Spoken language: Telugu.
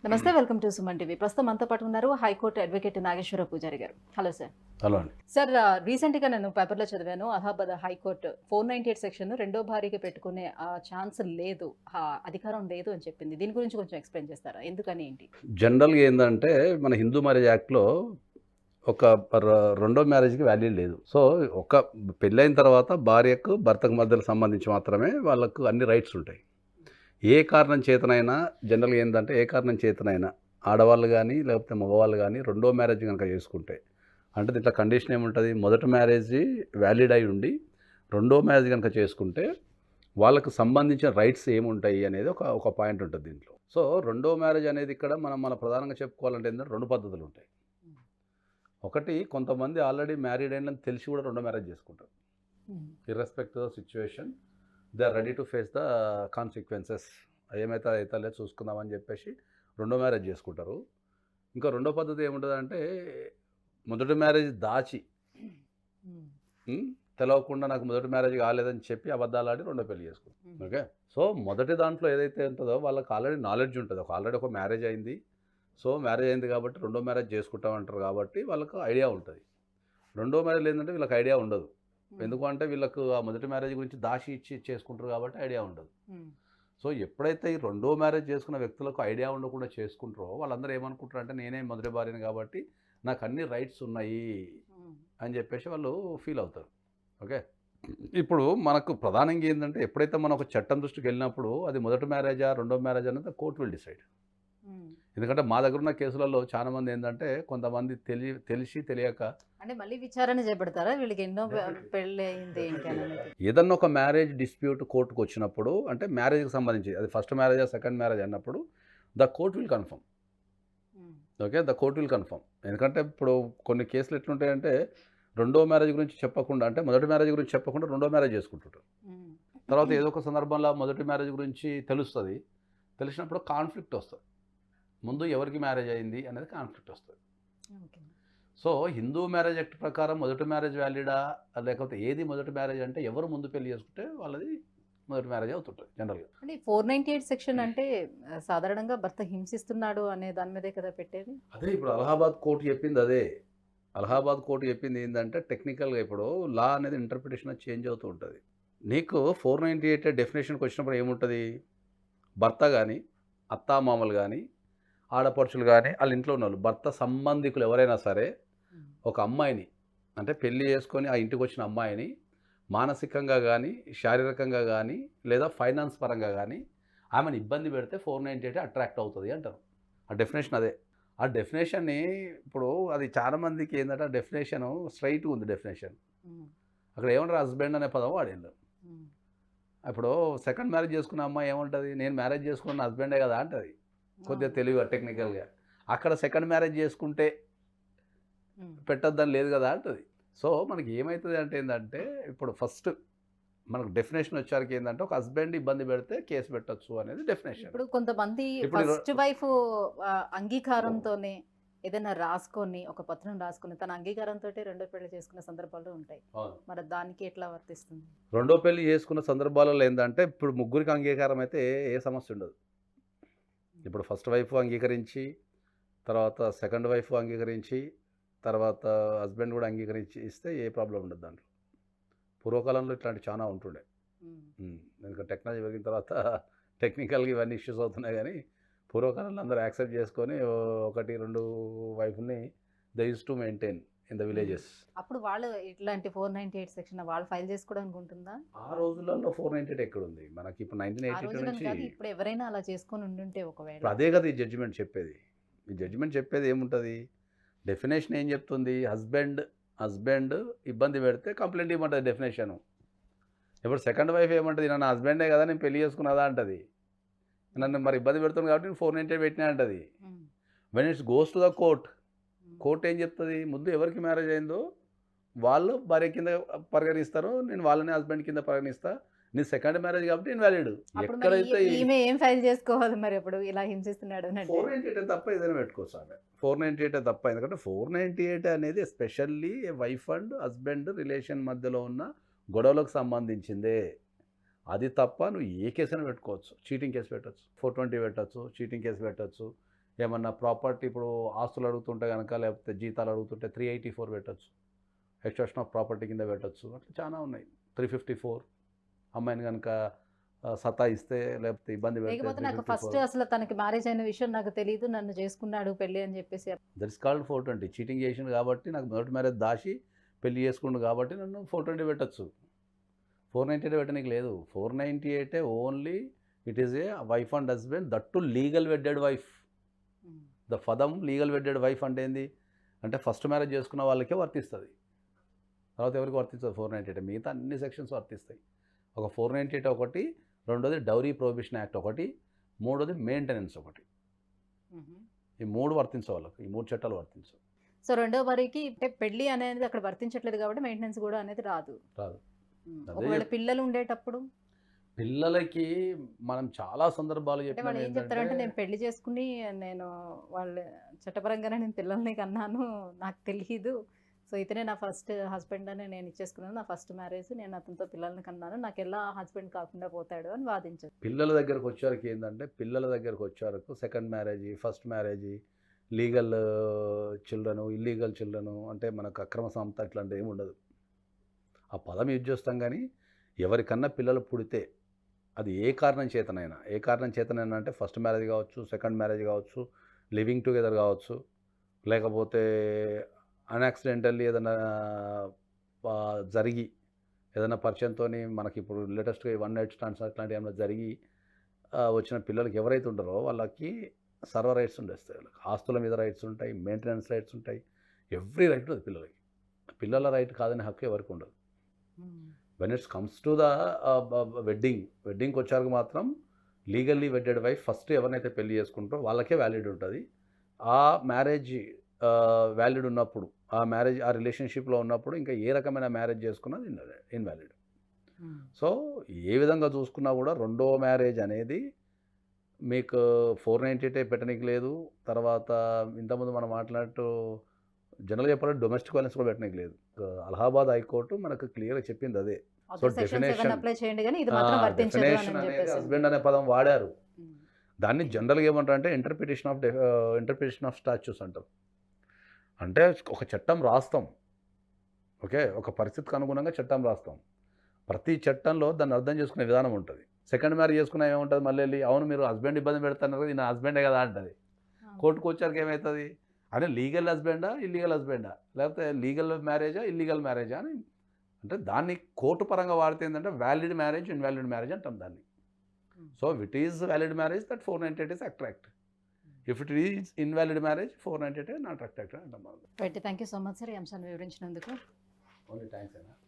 నమస్తే, వెల్కమ్ టు సుమన్ టీవీ. ప్రస్తుతం మనతో పాటు ఉన్నారు హైకోర్టు అడ్వకేట్ నాగేశ్వర పూజారి గారు. Hello sir. హలో అండి. సార్, రీసెంట్గా నేను పేపర్లో చదివాను, అలహాబాద్ హైకోర్టు 498 సెక్షన్ రెండో భార్యకి పెట్టుకునే ఛాన్స్ లేదు, అధికారం లేదు అని చెప్పింది. దీని గురించి కొంచెం ఎక్స్ప్లెయిన్ చేస్తారా? ఎందుకని, ఏంటి? జనరల్గా ఏంటంటే మన హిందూ మ్యారేజ్ యాక్ట్లో ఒక రెండో మ్యారేజ్కి వాల్యూ లేదు. సో ఒక పెళ్ళైన తర్వాత భార్యకు భర్తకు మధ్యలో సంబంధించి మాత్రమే వాళ్ళకు అన్ని రైట్స్ ఉంటాయి. ఏ కారణం చేతనైనా జనరల్గా ఏంటంటే ఏ కారణం చేతనైనా ఆడవాళ్ళు కానీ లేకపోతే మగవాళ్ళు కానీ రెండో మ్యారేజ్ కనుక చేసుకుంటే, అంటే దీంట్లో కండిషన్ ఏముంటుంది, మొదటి మ్యారేజ్ వ్యాలిడ్ అయి ఉండి రెండో మ్యారేజ్ కనుక చేసుకుంటే వాళ్ళకు సంబంధించిన రైట్స్ ఏముంటాయి అనేది ఒక పాయింట్ ఉంటుంది దీంట్లో. సో రెండో మ్యారేజ్ అనేది ఇక్కడ మన ప్రధానంగా చెప్పుకోవాలంటే ఏంటంటే రెండు పద్ధతులు ఉంటాయి. ఒకటి, కొంతమంది ఆల్రెడీ మ్యారీడ్ అయినని తెలిసి కూడా రెండో మ్యారేజ్ చేసుకుంటారు. Irrespective of situation they are ready to face the consequences, ఏమైతే అయితే లేదు చూసుకుందామని చెప్పేసి రెండో మ్యారేజ్ చేసుకుంటారు. ఇంకా రెండో పద్ధతి ఏముంటుంది అంటే మొదటి మ్యారేజ్ దాచి తెలవకుండా నాకు మొదటి మ్యారేజ్ కాలేదని చెప్పి అబద్ధాలు ఆడి రెండో పెళ్లి చేసుకుంటారు. ఓకే, సో మొదటి దాంట్లో ఏదైతే ఉంటుందో వాళ్ళకి ఆల్రెడీ నాలెడ్జ్ ఉంటుంది, ఆల్రెడీ ఒక మ్యారేజ్ అయింది, సో మ్యారేజ్ అయింది కాబట్టి రెండో మ్యారేజ్ చేసుకుంటామంటారు కాబట్టి వాళ్ళకు ఐడియా ఉంటుంది. రెండో మ్యారేజ్ ఏంటంటే వీళ్ళకి ఐడియా ఉండదు, ఎందుకంటే వీళ్ళకు ఆ మొదటి మ్యారేజ్ గురించి దాచి ఇచ్చి చేసుకుంటారు కాబట్టి ఐడియా ఉండదు. సో ఎప్పుడైతే ఈ రెండో మ్యారేజ్ చేసుకున్న వ్యక్తులకు ఐడియా ఉండకుండా చేసుకుంటారో వాళ్ళందరూ ఏమనుకుంటారు అంటే నేనే మొదటి భార్యని కాబట్టి నాకు అన్ని రైట్స్ ఉన్నాయి అని చెప్పేసి వాళ్ళు ఫీల్ అవుతారు. ఓకే, ఇప్పుడు మనకు ప్రధానంగా ఏంటంటే ఎప్పుడైతే మనం ఒక చట్టం దృష్టికి వెళ్ళినప్పుడు అది మొదటి మ్యారేజా రెండో మ్యారేజ్ అనేది కోర్టు విల్ డిసైడ్. ఎందుకంటే మా దగ్గర ఉన్న కేసులలో చాలా మంది ఏంటంటే కొంతమంది తెలిసి తెలియక అంటే మళ్ళీ విచారణ చేపడతారా వీళ్ళకి ఎన్నో పెళ్ళి అయింది ఏంటి అనేది? ఏదన్నా ఒక మ్యారేజ్ డిస్ప్యూట్ కోర్టుకు వచ్చినప్పుడు, అంటే మ్యారేజ్కి సంబంధించి అది ఫస్ట్ మ్యారేజా సెకండ్ మ్యారేజ్ అన్నప్పుడు the court will confirm. Okay, the court will confirm. ఎందుకంటే ఇప్పుడు కొన్ని కేసులు ఎట్లుంటాయంటే రెండో మ్యారేజ్ గురించి చెప్పకుండా, అంటే మొదటి మ్యారేజ్ గురించి చెప్పకుండా రెండో మ్యారేజ్ చేసుకుంటుంటారు. తర్వాత ఏదో ఒక సందర్భంలో మొదటి మ్యారేజ్ గురించి తెలుస్తుంది, తెలిసినప్పుడు కాన్ఫ్లిక్ట్ వస్తుంది, ముందు ఎవరికి మ్యారేజ్ అయింది అనేది కాన్ఫ్లిక్ట్ వస్తుంది. సో హిందూ మ్యారేజ్ యాక్ట్ ప్రకారం మొదటి మ్యారేజ్ వ్యాలిడా లేకపోతే ఏది మొదటి మ్యారేజ్ అంటే ఎవరు ముందు పెళ్లి చేసుకుంటే వాళ్ళది మొదటి మ్యారేజ్ అవుతుంటుంది జనరల్గా. అంటే 498 సెక్షన్ అంటే సాధారణంగా భర్త హింసిస్తున్నాడు అనే దాని మీదే కదా పెట్టేది. అదే ఇప్పుడు అలహాబాద్ కోర్టు చెప్పింది అదే. అలహాబాద్ కోర్టు చెప్పింది ఏంటంటే టెక్నికల్గా ఇప్పుడు లా అనేది ఇంటర్ప్రిటేషన్ చేంజ్ అవుతూ ఉంటుంది. నీకు 498 డెఫినేషన్కి వచ్చినప్పుడు ఏముంటుంది, భర్త కానీ అత్తామామలు కానీ ఆడపడుచులు కానీ వాళ్ళ ఇంట్లో ఉన్నవాళ్ళు భర్త సంబంధికులు ఎవరైనా సరే ఒక అమ్మాయిని, అంటే పెళ్లి చేసుకొని ఆ ఇంటికి వచ్చిన అమ్మాయిని మానసికంగా కానీ శారీరకంగా కానీ లేదా ఫైనాన్స్ పరంగా కానీ ఆమెను ఇబ్బంది పెడితే 498 అట్రాక్ట్ అవుతుంది అంటారు. ఆ డెఫినేషన్ అదే. ఆ డెఫినేషన్ని ఇప్పుడు అది చాలామందికి ఏంటంటే ఆ డెఫినేషన్ స్ట్రైట్గా ఉంది డెఫినేషన్. అక్కడ ఏమంటారు, హస్బెండ్ అనే పదం వాడిండు. ఇప్పుడు సెకండ్ మ్యారేజ్ చేసుకున్న అమ్మాయి ఏముంటుంది, నేను మ్యారేజ్ చేసుకున్న హస్బెండే కదా అంటది కొద్దిగా తెలివిగా టెక్నికల్గా. అక్కడ సెకండ్ మ్యారేజ్ చేసుకుంటే పెట్టద్దని లేదు కదా అంటది. సో మనకి ఏమవుతుంది అంటే ఏంటంటే ఇప్పుడు ఫస్ట్ మనకు డెఫినేషన్ వచ్చారికి ఏంటంటే ఒక హస్బెండ్ ఇబ్బంది పెడితే కేసు పెట్టచ్చు అనేది డెఫినేషన్. ఇప్పుడు కొంతమంది ఫస్ట్ వైఫ్ అంగీకారంతోనే ఏదైనా రాసుకొని ఒక పత్రం రాసుకొని తన అంగీకారంతో రెండో పెళ్లి చేసుకున్న సందర్భాలు ఉంటాయి. మరి దానికి ఎట్లా వర్తిస్తుంది? రెండో పెళ్లి చేసుకున్న సందర్భాలలో ఏంటంటే ఇప్పుడు ముగ్గురికి అంగీకారం అయితే ఏ సమస్య ఉండదు. ఇప్పుడు ఫస్ట్ వైఫ్ అంగీకరించి, తర్వాత సెకండ్ వైఫ్ అంగీకరించి, తర్వాత హస్బెండ్ కూడా అంగీకరించి ఇస్తే ఏ ప్రాబ్లం ఉండదు దాంట్లో. పూర్వకాలంలో ఇట్లాంటి చాలా ఉంటుండే. ఎందుకంటే టెక్నాలజీ పెరిగిన తర్వాత టెక్నికల్గా ఇవన్నీ ఇష్యూస్ అవుతున్నాయి, కానీ పూర్వకాలంలో అందరూ యాక్సెప్ట్ చేసుకొని ఒకటి రెండు వైఫ్ని they use to maintain in the villages. అప్పుడు వాళ్ళు ఇట్లాంటి 498 సెక్షన్ వాళ్ళు ఫైల్ చేసుకోవడానికి ఉంటుందా? ఆ రోజులలో 498 ఎక్కడ ఉంది మనకి, ఇప్పుడు 1982 నుంచి. ఇప్పుడు ఎవరైనా అలా చేసుకొని ఉండుంటే ఒకవేళ. ఇప్పుడు అదే కదా ఈ జడ్జిమెంట్ చెప్పేది. ఈ జడ్జిమెంట్ చెప్పేది ఏముంటుంది, డెఫినేషన్ ఏం చెప్తుంది, హస్బెండ్ ఇబ్బంది పెడితే కంప్లైంట్ ఇవ్వమంటుంది డెఫినేషను. ఇప్పుడు సెకండ్ వైఫ్ ఏమంటుంది, నన్ను హస్బెండే కదా నేను పెళ్లి చేసుకున్నదా అంటది, నన్ను మరి ఇబ్బంది పెడుతుంది కాబట్టి నేను 498 పెట్టినా అంటది. When it's goes to the court ఏం చెప్తుంది, ముందు ఎవరికి మ్యారేజ్ అయిందో వాళ్ళు భార్య కింద పరిగణిస్తారు, నేను వాళ్ళని హస్బెండ్ కింద పరిగణిస్తా, నీ సెకండ్ మ్యారేజ్ కాబట్టి ఇన్వాలిడ్. ఎక్కడైతే ఏం ఫైల్ చేసుకోవాలి మరి అప్పుడు ఇలా హింసిస్తున్నాడు? 498 తప్ప ఏదైనా పెట్టుకోవచ్చు ఆమె. 498 తప్ప, ఎందుకంటే 498 అనేది especially wife and husband relation మధ్యలో ఉన్న గొడవలకు సంబంధించిందే. అది తప్ప నువ్వు ఏ కేసు అయినా పెట్టుకోవచ్చు. చీటింగ్ కేసు పెట్టచ్చు, 420 పెట్టచ్చు, చీటింగ్ కేసు పెట్టచ్చు, ఏమన్నా ప్రాపర్టీ ఇప్పుడు ఆస్తులు అడుగుతుంటే కనుక, లేకపోతే జీతాలు అడుగుతుంటే 384 పెట్టచ్చు, ఎక్స్ట్రాక్షన్ ఆఫ్ ప్రాపర్టీ కింద పెట్టచ్చు. అట్లా చాలా ఉన్నాయి. 354 అమ్మాయిని కనుక సతాయిస్తే లేకపోతే ఇబ్బంది పెడితే లేకపోతే నాకు ఫస్ట్ 354. అసలు తనకి మ్యారేజ్ అయిన విషయం నాకు తెలియదు, నన్ను చేసుకున్నాడు పెళ్లి అని చెప్పేసి. That is called 420. చీటింగ్ చేసిండు కాబట్టి, నాకు మొదటి మ్యారేజ్ దాచి పెళ్లి చేసుకుండు కాబట్టి నన్ను 420 పెట్టచ్చు. 498 పెట్టడానికి లేదు. 498 only it is a wife and husband, that to legal wedded wife. The పదం లీగల్ వెడ్డెడ్ వైఫ్ అంటే ఏంది అంటే ఫస్ట్ మ్యారేజ్ చేసుకున్న వాళ్ళకే వర్తిస్తుంది, తర్వాత ఎవరికి వర్తిస్తుంది 498. మిగతా అన్ని సెక్షన్స్ వర్తిస్తాయి. ఒక 498 ఒకటి, రెండోది డౌరీ ప్రొహిబిషన్ యాక్ట్ ఒకటి, మూడోది మెయింటెనెన్స్ ఒకటి. ఈ 3 వర్తించవు వాళ్ళకి, ఈ 3 చట్టాలు వర్తించవు. సో రెండో వారికి అంటే పెళ్లి అనేది అక్కడ వర్తించట్లేదు కాబట్టి మెయింటెనెన్స్ కూడా అనేది రాదు. రాదు. ఒకవేళ పిల్లలు ఉండేటప్పుడు పిల్లలకి మనం చాలా సందర్భాలు అంటే చెప్పినాం వాళ్ళు ఏం చెప్తారంటే, ఏంటంటే, నేను పెళ్లి చేసుకుని నేను వాళ్ళ చట్టపరంగానే నేను పిల్లల్ని కన్నాను, నాకు తెలియదు, సో ఇతనే నా ఫస్ట్ హస్బెండ్ అని నేను ఇచ్చేసుకున్నాను, నా ఫస్ట్ మ్యారేజ్, నేను అతనితో పిల్లల్ని కన్నాను, నాకు ఎలా హస్బెండ్ కాకుండా పోతాడు అని వాదించారు. పిల్లల దగ్గరకు వచ్చేవరకు ఏంటంటే, పిల్లల దగ్గరకు వచ్చేవరకు second marriage, first marriage, legal children, illegal children, అంటే మనకు అక్రమ సంత ఇట్లాంటివి ఏమి ఉండదు. ఆ పదం యూజ్ చేస్తాం కానీ ఎవరికన్నా పిల్లలు పుడితే అది ఏ కారణం చేతనైనా అంటే ఫస్ట్ మ్యారేజ్ కావచ్చు, సెకండ్ మ్యారేజ్ కావచ్చు, లివింగ్ టుగెదర్ కావచ్చు, లేకపోతే అన్యాక్సిడెంటల్లీ ఏదైనా జరిగి ఏదైనా పరిచయంతో మనకి ఇప్పుడు లేటెస్ట్గా 1 నైట్ స్టాండ్స్ అట్లాంటివి ఏమైనా జరిగి వచ్చిన పిల్లలకి ఎవరైతే ఉంటారో వాళ్ళకి సర్వ రైట్స్ ఉండేస్తాయి. వాళ్ళకి ఆస్తుల మీద రైట్స్ ఉంటాయి, మెయింటెనెన్స్ రైట్స్ ఉంటాయి, ఎవ్రీ రైట్ ఉంది పిల్లలకి. పిల్లల రైట్ కాదనే హక్కు ఎవరికి ఉండదు. When it's comes to the వెడ్డింగ్కి వచ్చాక మాత్రం లీగల్లీ వెడ్డెడ్ వైఫ్ ఫస్ట్ ఎవరినైతే పెళ్లి చేసుకుంటారో వాళ్ళకే వ్యాలిడ్ ఉంటుంది. ఆ మ్యారేజ్ వ్యాలిడ్ ఉన్నప్పుడు, ఆ రిలేషన్షిప్లో ఉన్నప్పుడు ఇంకా ఏ రకమైన మ్యారేజ్ చేసుకున్నది ఇన్వాలిడ్. సో ఏ విధంగా చూసుకున్నా కూడా రెండో మ్యారేజ్ అనేది మీకు 498 పెట్టడానికి లేదు. తర్వాత ఇంతకుముందు మనం మాట్లాడుతూ జనరల్గా చెప్పాలంటే డొమెస్టిక్ వైలెన్స్ కూడా పెట్టడానికి లేదు. అలహాబాద్ హైకోర్టు మనకు క్లియర్గా చెప్పింది అదే. సో డెఫినేషన్ అనేది హస్బెండ్ అనే పదం వాడారు. దాన్ని జనరల్గా ఏమంటారు అంటే ఇంటర్ప్రిటేషన్ ఆఫ్ స్టాచ్యూస్ అంటారు. అంటే ఒక చట్టం రాస్తాం, ఓకే, ఒక పరిస్థితికి అనుగుణంగా చట్టం రాస్తాం. ప్రతి చట్టంలో దాన్ని అర్థం చేసుకునే విధానం ఉంటుంది. సెకండ్ మ్యారేజ్ చేసుకున్నా ఏముంటుంది, మళ్ళీ వెళ్ళి అవును మీరు హస్బెండ్ ఇబ్బంది పెడతారు కదా, నా హస్బెండే కదా అంటుంది. కోర్టుకు వచ్చాక ఏమవుతుంది అంటే లీగల్ హస్బెండా, ఇల్లీగల్ హస్బెండా, లేకపోతే లీగల్ మ్యారేజా, ఇల్లీగల్ మ్యారేజా అని. అంటే దాన్ని కోర్టు పరంగా వాడితే ఏంటంటే వ్యాలిడ్ మ్యారేజ్, ఇన్వాలిడ్ మ్యారేజ్ అంటాం దాన్ని. So it is valid marriage, that 498 is attract. If it is invalid marriage, 498 not attract అంటాం. Thank you so much sir ఈ అంశాన్ని వివరించినందుకు. ఓన్లీ థ్యాంక్స్ అయినా.